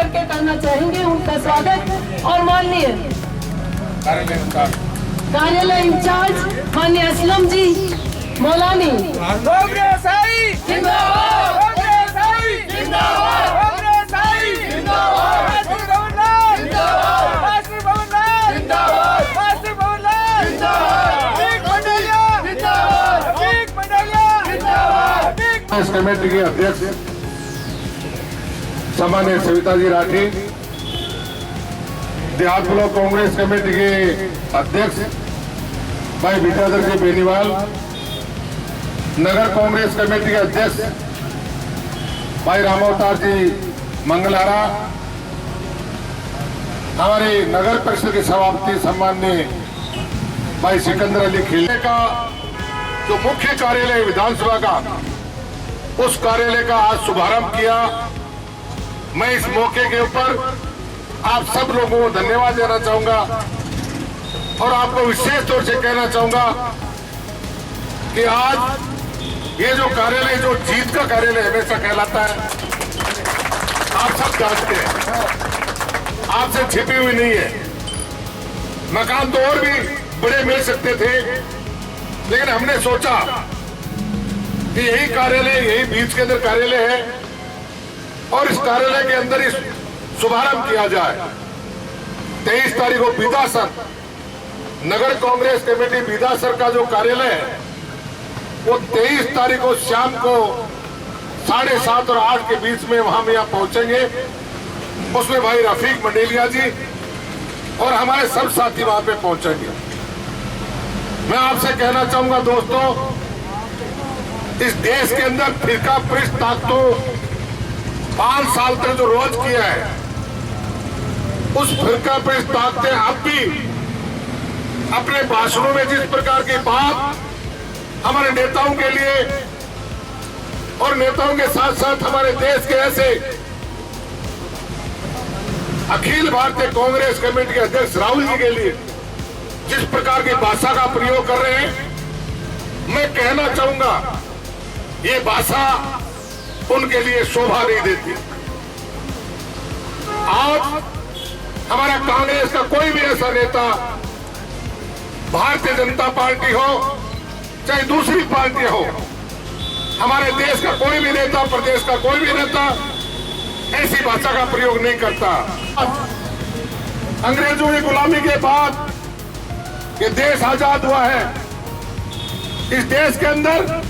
करके करना चाहेंगे उनका स्वागत। और माननीय कार्यालय इंचार्ज माननीय असलम जी मौलानी इस कमेटी के अध्यक्ष सामान्य सविता जी राठी, देहात ब्लॉक कांग्रेस कमेटी के अध्यक्ष भाई विद्याधर जी बेनीवाल, नगर कांग्रेस कमेटी के अध्यक्ष भाई रामावतार जी मंगलारा, हमारे नगर परिषद के सभापति सम्माननीय भाई सिकंदर अली खिलने का जो मुख्य कार्यालय विधानसभा का, उस कार्यालय का आज शुभारंभ किया। मैं इस मौके के ऊपर आप सब लोगों को धन्यवाद देना चाहूंगा और आपको विशेष तौर से कहना चाहूंगा कि आज ये जो कार्यालय, जो जीत का कार्यालय हमेशा कहलाता है, आप सब जानते हैं, आपसे छिपी हुई नहीं है। मकान तो और भी बड़े मिल सकते थे, लेकिन हमने सोचा कि यही कार्यालय, यही बीच के अंदर कार्यालय है और इस कार्यालय के अंदर इस शुभारंभ किया जाए। 23 तारीख को बीदासर नगर कांग्रेस कमेटी बीदासर का जो कार्यालय है, वो 23 तारीख को शाम को 7:30 और 8 के बीच में वहां यहाँ पहुंचेंगे। उसमें भाई रफीक मंडेलिया जी और हमारे सब साथी वहां पे पहुंचेंगे। मैं आपसे कहना चाहूंगा दोस्तों, इस देश के अंदर फिरका परिस्त ताकतों 5 साल तक जो रोज किया है, उस फिरका परिस्त ताकतें अब भी अपने भाषणों में जिस प्रकार की बात हमारे नेताओं के लिए और नेताओं के साथ साथ हमारे देश के ऐसे अखिल भारतीय कांग्रेस कमेटी के अध्यक्ष राहुल जी के लिए जिस प्रकार की भाषा का प्रयोग कर रहे हैं, मैं कहना चाहूंगा ये भाषा उनके लिए शोभा नहीं देती। आज हमारा कांग्रेस का कोई भी ऐसा नेता, भारतीय जनता पार्टी हो चाहे दूसरी पार्टी हो, हमारे देश का कोई भी नेता, प्रदेश का कोई भी नेता ऐसी भाषा का प्रयोग नहीं करता। अंग्रेजों की गुलामी के बाद ये देश आजाद हुआ है। इस देश के अंदर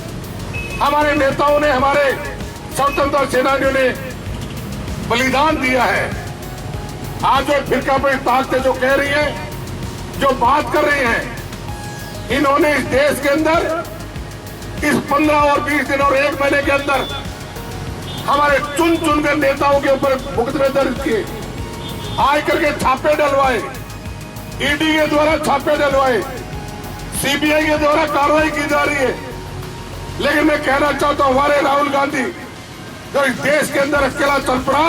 हमारे नेताओं ने, हमारे स्वतंत्रता सेनानियों ने बलिदान दिया है। आज जो फिरका परिस्त ताकतें जो कह रही है, जो बात कर रही हैं, इन्होंने इस देश के अंदर इस 15 और 20 दिन और 1 महीने के अंदर हमारे चुन कर नेताओं के ऊपर मुकदमे दर्ज किए, आय करके छापे डलवाए, ईडी के द्वारा छापे डलवाए, सीबीआई के द्वारा कार्रवाई की जा रही है। लेकिन मैं कहना चाहता हूं, हमारे राहुल गांधी जो इस देश के अंदर अकेला चल पड़ा,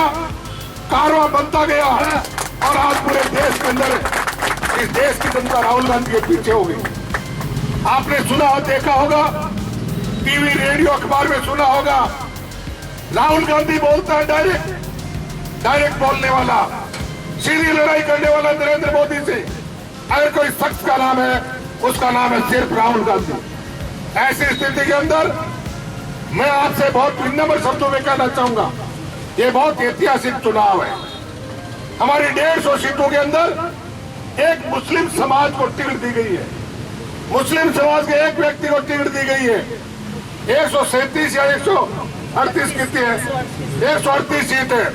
कारवां बनता गया है और आज पूरे देश के अंदर इस देश की जनता राहुल गांधी के पीछे हो गई। आपने सुना और देखा होगा, टीवी, रेडियो, अखबार में सुना होगा, राहुल गांधी बोलता है डायरेक्ट बोलने वाला, सीधी लड़ाई करने वाला नरेंद्र मोदी से अगर कोई शख्स का नाम है, उसका नाम है सिर्फ राहुल गांधी। ऐसी स्थिति के अंदर मैं आपसे बहुत विनम्र शब्दों में कहना चाहूंगा, ये बहुत ऐतिहासिक चुनाव है। हमारी 150 सीटों के अंदर एक मुस्लिम समाज को टिकट दी गई है, मुस्लिम समाज के एक व्यक्ति को टिकट दी गई है। 137 या 138 कितनी है, 138 सीट है।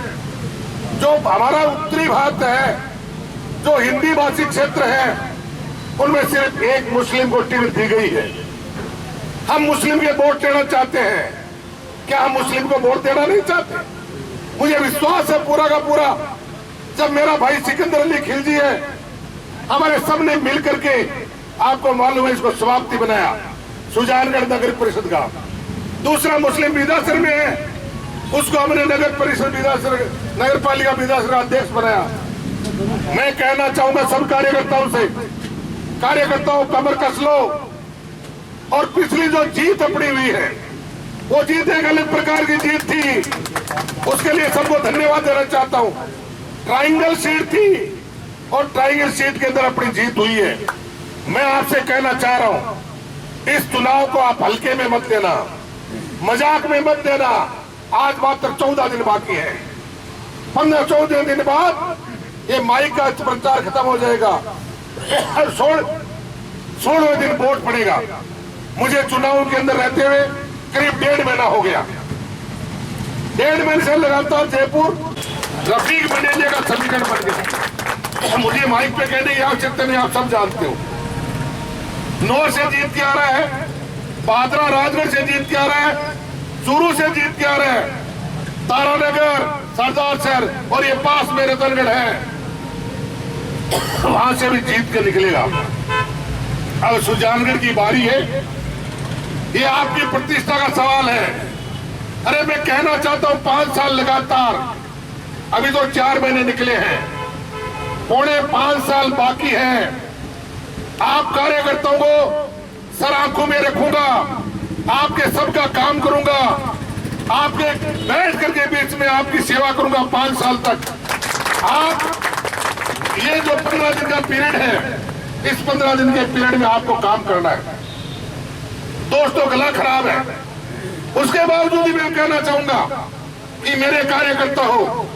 जो हमारा उत्तरी भारत है, जो हिंदी भाषी क्षेत्र है, उनमें सिर्फ एक मुस्लिम को टिकट दी गई है। हम मुस्लिम के वोट देना चाहते हैं, क्या हम मुस्लिम को वोट देना नहीं चाहते? मुझे विश्वास है पूरा का पूरा, जब मेरा भाई सिकंदर अली खिलजी है, हमारे सब ने मिल करके, आपको मालूम है, इसको समाप्ति बनाया सुजानगढ़ नगर परिषद का। दूसरा मुस्लिम बीदासर में है, उसको हमने नगर परिषद बीदासर, नगर पालिका बीदासर अध्यक्ष बनाया। मैं कहना चाहूंगा सब कार्यकर्ताओं से, कार्यकर्ताओं कमर कस लो और पिछली जो जीत अपनी हुई है, वो जीत एक अलग प्रकार की जीत थी, उसके लिए सबको धन्यवाद देना चाहता हूं। ट्राइंगल सीट थी और ट्राइंगल सीट के अंदर अपनी जीत हुई है। मैं आपसे कहना चाह रहा हूं, इस चुनाव को आप हल्के में मत लेना, मजाक में मत लेना। आज मात्र 14 दिन बाकी है। 15-14 दिन बाद ये माइक का प्रचार खत्म हो जाएगा। 16वें दिन वोट पड़ेगा। मुझे चुनाव के अंदर रहते हुए करीब 1.5 महीना हो गया। 1.5 महीने से लगातार जयपुर रफीक बनेने का समीकरण बन गया। मुझे माइक पे कहने की आवश्यकता नहीं, आप सब जानते हो। नौर से जीत के आ रहा है, पादरा राजगढ़ से जीत के आ रहा है, चूरू से जीत के आ रहा है, तारानगर, सरदार शहर और ये पास में रतनगढ़ है, वहां से भी जीत के निकलेगा। अब सुजानगढ़ की बारी है। ये आपकी प्रतिष्ठा का सवाल है। अरे मैं कहना चाहता हूं 5 साल लगातार, अभी तो 4 महीने निकले हैं, 5.25 साल बाकी है। आप कार्यकर्ताओं को सर आंखों में रखूंगा, आपके सबका काम करूंगा, आपके बैठ करके बीच में आपकी सेवा करूंगा 5 साल तक। आप ये जो 15 दिन का पीरियड है, इस 15 दिन के पीरियड में आपको काम करना है। दोस्तों गला खराब है, उसके बावजूद भी मैं कहना चाहूंगा कि मेरे कार्यकर्ता हो,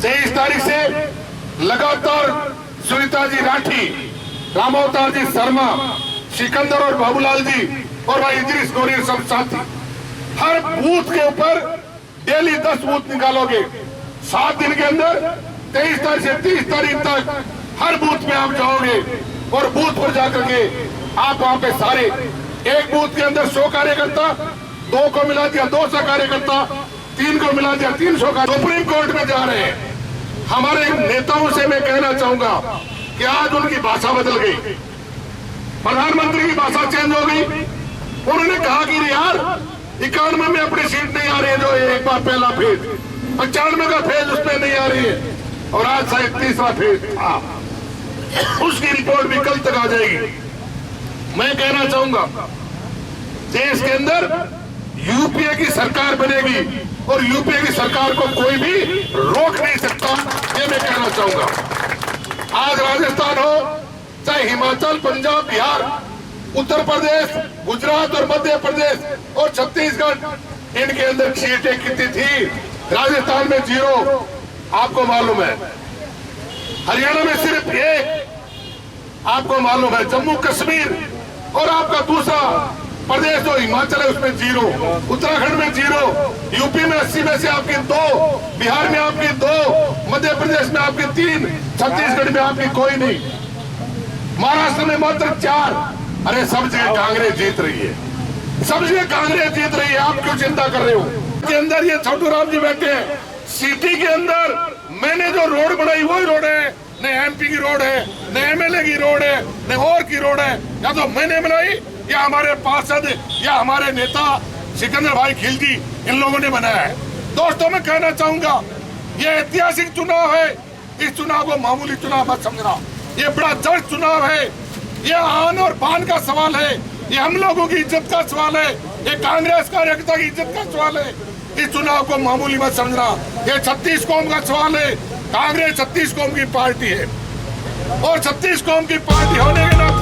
23 तारीख से लगातार सुनीता जी राठी, रामावतार जी शर्मा, सिकंदर और बाबूलाल जी और भाई इद्रिस गोरी सब साथी, हर बूथ के ऊपर डेली 10 बूथ निकालोगे। 7 दिन के अंदर 23 तारीख से 30 तारीख तक हर बूथ में आप जाओगे और बूथ पर जाकर के आप वहां पे सारे, एक बूथ के अंदर 100 कार्यकर्ता, 2 को मिला दिया 200 कार्यकर्ता, 3 को मिला दिया 300 का सुप्रीम कोर्ट में जा रहे हैं। हमारे नेताओं से मैं कहना चाहूंगा कि आज उनकी भाषा बदल गई, प्रधानमंत्री की भाषा चेंज हो गई। उन्होंने कहा कि यार 91 में अपनी सीट नहीं आ रही है, जो एक बार पहला फेज, 95 का फेज उसमें नहीं आ रही है, और आज शायद 30वां फेज था, उसकी रिपोर्ट भी कल तक आ जाएगी। मैं कहना चाहूंगा देश के अंदर यूपीए की सरकार बनेगी और यूपीए की सरकार को कोई भी रोक नहीं सकता, ये मैं कहना चाहूंगा। आज राजस्थान हो, चाहे हिमाचल, पंजाब, बिहार, उत्तर प्रदेश, गुजरात और मध्य प्रदेश और छत्तीसगढ़, इनके अंदर सीटें कितनी थी? राजस्थान में 0, आपको मालूम है। हरियाणा में सिर्फ 1, आपको मालूम है। जम्मू कश्मीर और आपका दूसरा प्रदेश जो हिमाचल है उसमें 0, उत्तराखंड में 0, यूपी में 80 में से आपकी 2, बिहार में आपकी 2, मध्य प्रदेश में आपकी 3, छत्तीसगढ़ में आपकी कोई नहीं, महाराष्ट्र में मात्र 4। अरे सब जगह कांग्रेस जीत रही है, सब जगह कांग्रेस जीत रही है। आप क्यों चिंता कर रहे हो? के अंदर ये छोटू राम जी बैठे हैं, सिटी के अंदर मैंने जो रोड बनाई वही रोड है, न एमपी की रोड है, न एमएलए की रोड है, न और की रोड है। या तो मैंने बनाई या हमारे पार्षद या हमारे नेता सिकंदर भाई खिलजी, इन लोगों ने बनाया है। दोस्तों मैं कहना चाहूंगा ये ऐतिहासिक चुनाव है, इस चुनाव को मामूली चुनाव मत समझना। ये बड़ा जड़ चुनाव है, ये आन और बान का सवाल है, ये हम लोगों की इज्जत का सवाल है, ये कांग्रेस कार्यकर्ता की इज्जत का सवाल है। इस चुनाव को मामूली मत समझना। ये 36 कौम का सवाल है। कांग्रेस 36 कौम की पार्टी है और 36 कौम की पार्टी होने के नाते